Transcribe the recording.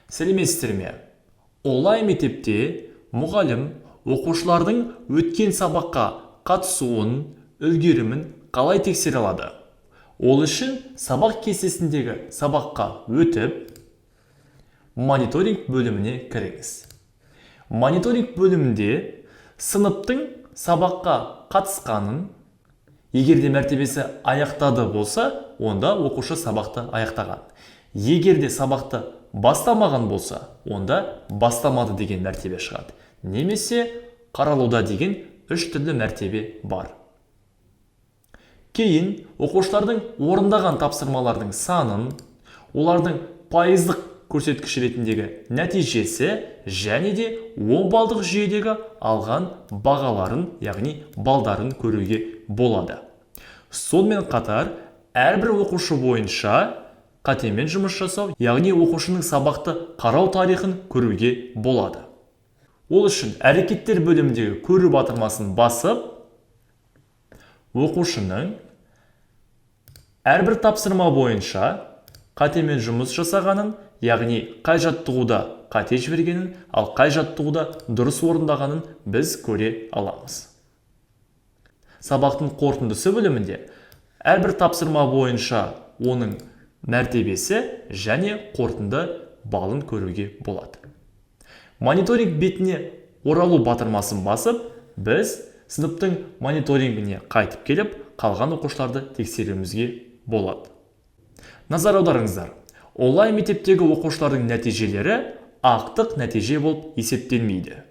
Сәлеметсіздер ме? Онлайн мектепте мұғалім оқушылардың өткен сабаққа қатысуын, үлгерімін қалай тексере алады? Ол үшін сабақ кестесіндегі сабаққа өтіп, мониторинг бөліміне кіріңіз. Мониторинг бөлімінде сыныптың сабаққа қатысқанын, егерде мәртебесі аяқтады болса, онда оқушы сабақты аяқтаған. Егерде сабақты бастамаған болса, онда бастамады деген мәртебе шығады. Немесе қаралуда деген 3 түрлі мәртебе бар. Кейін оқушылардың орындаған тапсырмалардың санын, олардың пайыздық көрсеткіш ретіндегі нәтижесі және де 10 балдық жүйедегі алған бағаларын, яғни балдарын көруге болады. Сонымен қатар, әрбір оқушы бойынша қатемен жұмыс жасау, яғни оқушының сабақты қарау тарихын көруге болады. Ол үшін әрекеттер бөліміндегі көру батырмасын басып, оқушының әрбір тапсырма бойынша қатемен жұмыс жасағанын, яғни қай жаттығуда қате жібергенін, ал қай жаттығуда дұрыс орындағанын біз көре аламыз. Сабақтың қорытындысы бөлімінде әрбір тапсырма бойынша оның мәртебесі және қорытынды балын көруге болады. Мониторинг бетіне оралу батырмасын басып, біз сыныптың мониторингіне қайтып келіп, қалған оқушыларды тексеруімізге болады. Назар аударыңыздар, онлайн мектептегі оқушылардың нәтижелері ақтық нәтиже болып есептелмейді.